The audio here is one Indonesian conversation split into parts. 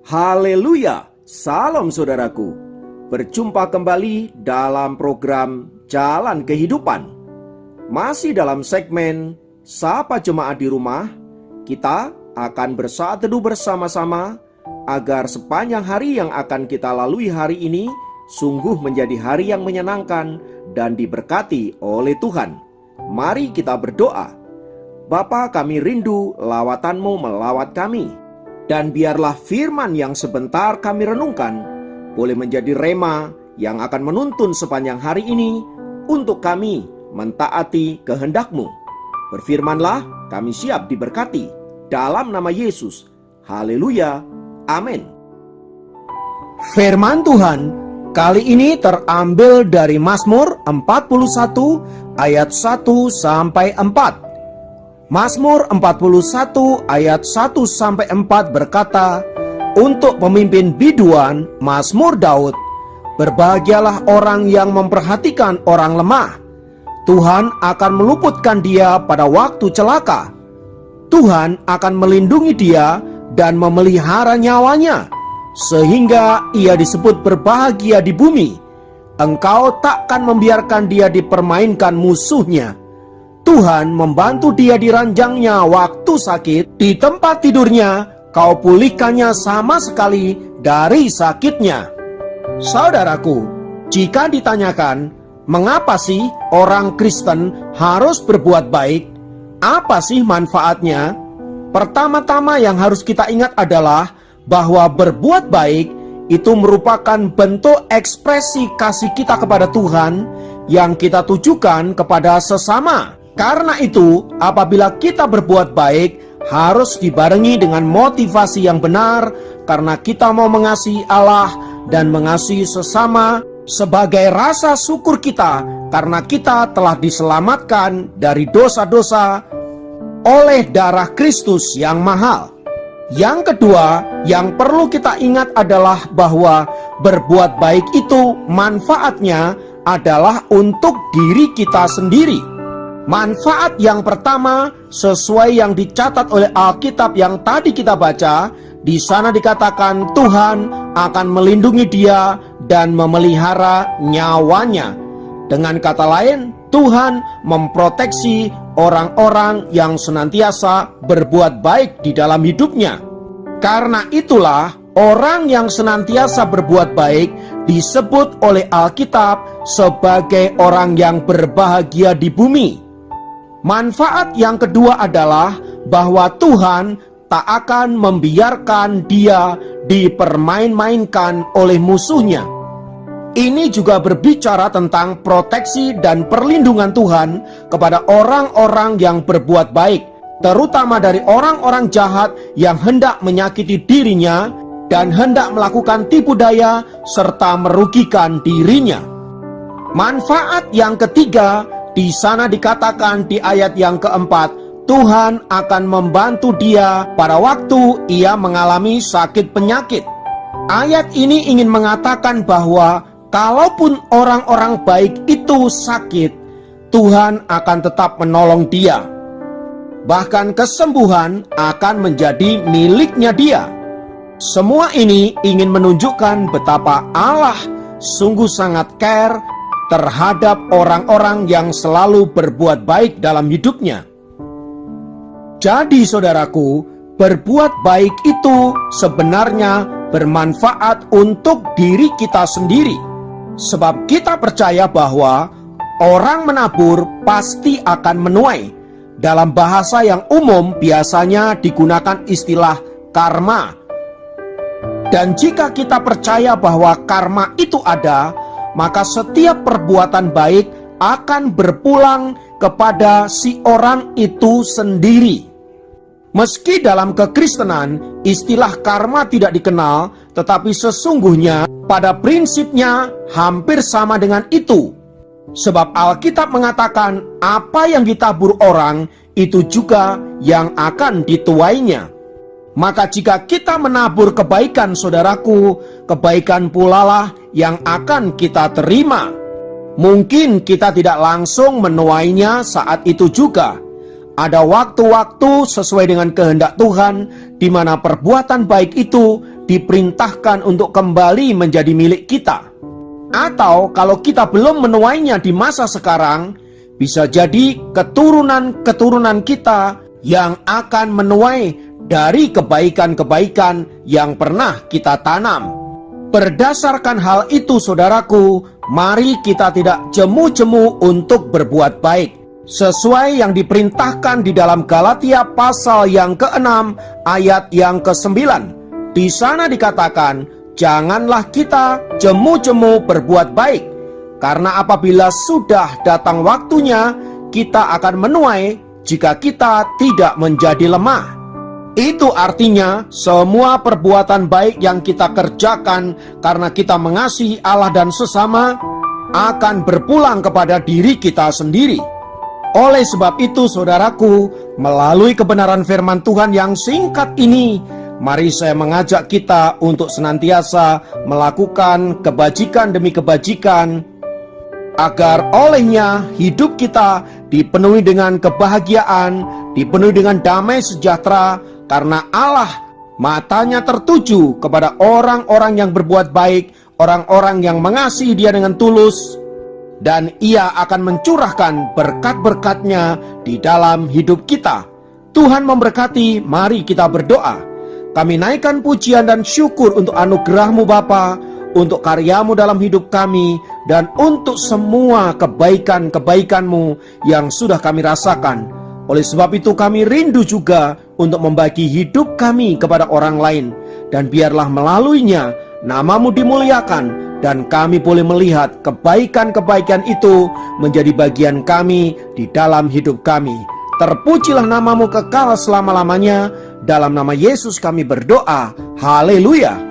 Haleluya, salam saudaraku. Berjumpa kembali dalam program Jalan Kehidupan. Masih dalam segmen Sapa Jemaat di Rumah, kita akan bersaat teduh bersama-sama agar sepanjang hari yang akan kita lalui hari ini sungguh menjadi hari yang menyenangkan dan diberkati oleh Tuhan. Mari kita berdoa. Bapa, kami rindu lawatan-Mu melawat kami. Dan biarlah firman yang sebentar kami renungkan boleh menjadi rema yang akan menuntun sepanjang hari ini untuk kami mentaati kehendak-Mu. Berfirmanlah, kami siap diberkati. Dalam nama Yesus. Haleluya. Amin. Firman Tuhan kali ini terambil dari Mazmur 41 ayat 1 sampai 4. Mazmur 41 ayat 1 sampai 4 berkata, untuk pemimpin biduan Mazmur Daud, berbahagialah orang yang memperhatikan orang lemah. Tuhan akan meluputkan dia pada waktu celaka. Tuhan akan melindungi dia dan memelihara nyawanya, sehingga ia disebut berbahagia di bumi. Engkau takkan membiarkan dia dipermainkan musuhnya. Tuhan membantu dia di ranjangnya waktu sakit. Di tempat tidurnya kau pulihkannya sama sekali dari sakitnya. Saudaraku, jika ditanyakan mengapa sih orang Kristen harus berbuat baik, apa sih manfaatnya? Pertama-tama yang harus kita ingat adalah bahwa berbuat baik itu merupakan bentuk ekspresi kasih kita kepada Tuhan yang kita tujukan kepada sesama. Karena itu, apabila kita berbuat baik, harus dibarengi dengan motivasi yang benar, karena kita mau mengasihi Allah dan mengasihi sesama sebagai rasa syukur kita, karena kita telah diselamatkan dari dosa-dosa oleh darah Kristus yang mahal. Yang kedua, yang perlu kita ingat adalah bahwa berbuat baik itu manfaatnya adalah untuk diri kita sendiri. Manfaat yang pertama sesuai yang dicatat oleh Alkitab yang tadi kita baca, di sana dikatakan Tuhan akan melindungi dia dan memelihara nyawanya. Dengan kata lain, Tuhan memproteksi orang-orang yang senantiasa berbuat baik di dalam hidupnya. Karena itulah orang yang senantiasa berbuat baik disebut oleh Alkitab sebagai orang yang berbahagia di bumi. Manfaat yang kedua adalah bahwa Tuhan tak akan membiarkan dia dipermain-mainkan oleh musuhnya. Ini juga berbicara tentang proteksi dan perlindungan Tuhan kepada orang-orang yang berbuat baik, terutama dari orang-orang jahat yang hendak menyakiti dirinya dan hendak melakukan tipu daya serta merugikan dirinya. Manfaat yang ketiga, di sana dikatakan di ayat yang keempat, Tuhan akan membantu dia pada waktu ia mengalami sakit penyakit. Ayat ini ingin mengatakan bahwa kalaupun orang-orang baik itu sakit, Tuhan akan tetap menolong dia. Bahkan kesembuhan akan menjadi miliknya dia. Semua ini ingin menunjukkan betapa Allah sungguh sangat care terhadap orang-orang yang selalu berbuat baik dalam hidupnya. Jadi saudaraku, berbuat baik itu sebenarnya bermanfaat untuk diri kita sendiri. Sebab kita percaya bahwa orang menabur pasti akan menuai. Dalam bahasa yang umum biasanya digunakan istilah karma. Dan jika kita percaya bahwa karma itu ada, maka setiap perbuatan baik akan berpulang kepada si orang itu sendiri. Meski dalam kekristenan istilah karma tidak dikenal, tetapi sesungguhnya pada prinsipnya hampir sama dengan itu. Sebab Alkitab mengatakan apa yang ditabur orang itu juga yang akan dituainya. Maka jika kita menabur kebaikan saudaraku, kebaikan pula lah yang akan kita terima. Mungkin kita tidak langsung menuainya saat itu juga. Ada waktu-waktu sesuai dengan kehendak Tuhan, di mana perbuatan baik itu diperintahkan untuk kembali menjadi milik kita. Atau kalau kita belum menuainya di masa sekarang, bisa jadi keturunan-keturunan kita yang akan menuai dari kebaikan-kebaikan yang pernah kita tanam. Berdasarkan hal itu, saudaraku, mari kita tidak jemu-jemu untuk berbuat baik, sesuai yang diperintahkan di dalam Galatia pasal yang ke-6 ayat yang ke-9. Di sana dikatakan, janganlah kita jemu-jemu berbuat baik, karena apabila sudah datang waktunya, kita akan menuai jika kita tidak menjadi lemah. Itu artinya semua perbuatan baik yang kita kerjakan karena kita mengasihi Allah dan sesama akan berpulang kepada diri kita sendiri. Oleh sebab itu, saudaraku, melalui kebenaran firman Tuhan yang singkat ini, mari saya mengajak kita untuk senantiasa melakukan kebajikan demi kebajikan, agar olehnya hidup kita dipenuhi dengan kebahagiaan, dipenuhi dengan damai sejahtera, karena Allah matanya tertuju kepada orang-orang yang berbuat baik, orang-orang yang mengasihi Dia dengan tulus, dan Ia akan mencurahkan berkat-berkat-Nya di dalam hidup kita. Tuhan memberkati. Mari kita berdoa. Kami naikkan pujian dan syukur untuk anugerah-Mu Bapa, untuk karya-Mu dalam hidup kami, dan untuk semua kebaikan-kebaikan-Mu yang sudah kami rasakan. Oleh sebab itu kami rindu juga untuk membagi hidup kami kepada orang lain, dan biarlah melaluinya nama-Mu dimuliakan, dan kami boleh melihat kebaikan-kebaikan itu menjadi bagian kami di dalam hidup kami. Terpujilah nama-Mu kekal selama-lamanya. Dalam nama Yesus kami berdoa. Haleluya.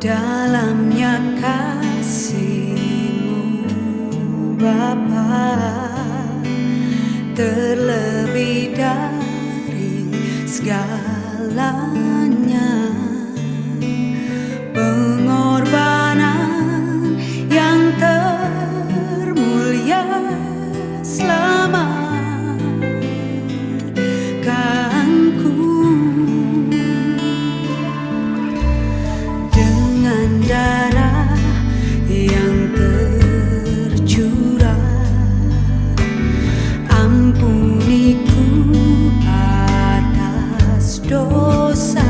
Dalamnya kasih-Mu Bapa, terlebih dari segalanya, pengorbanan yang termulia selamatkanku. Dengan darah yang tercurah, ampuniku atas dosa.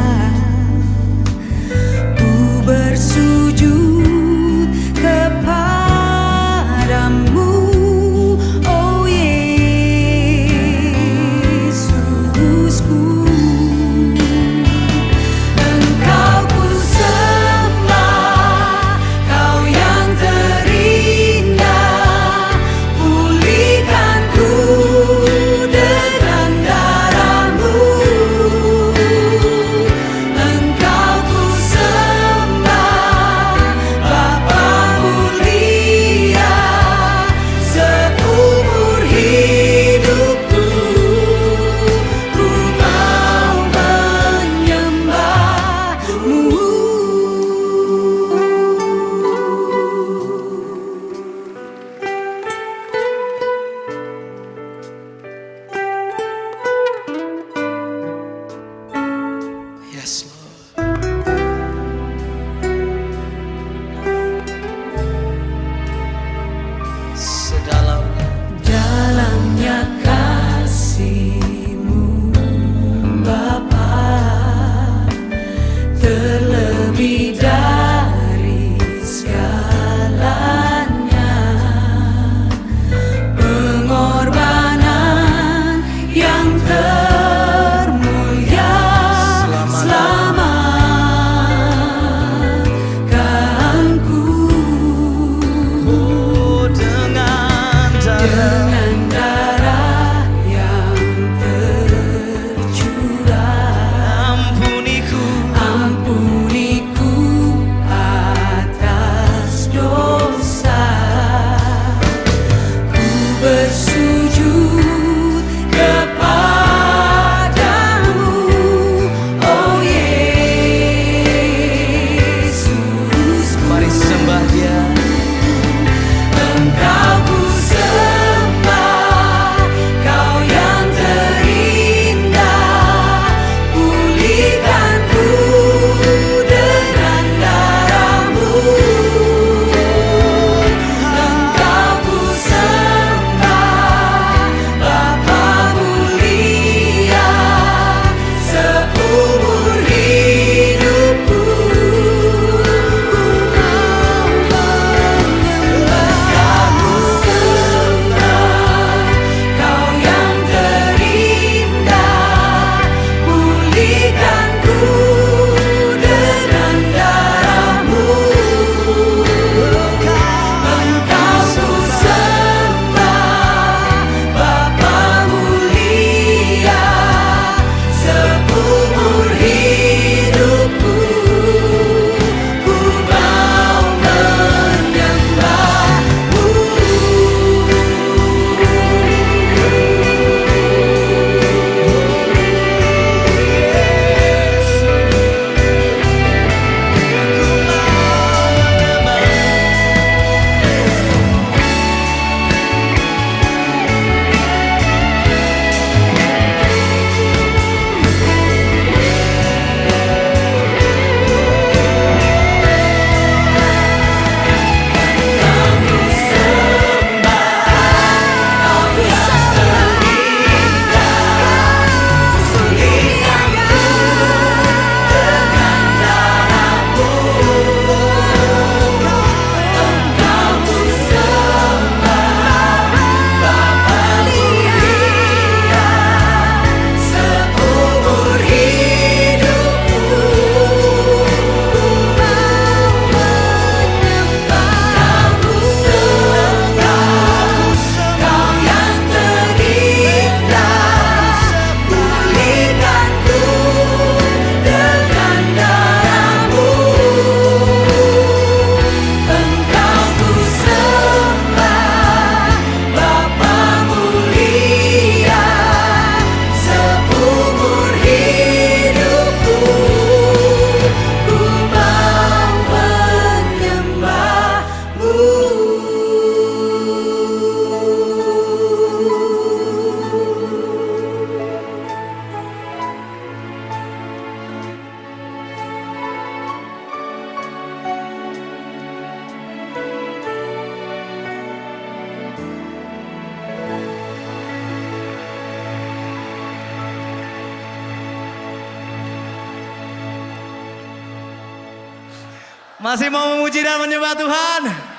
Masih mau memuji dan menyembah Tuhan?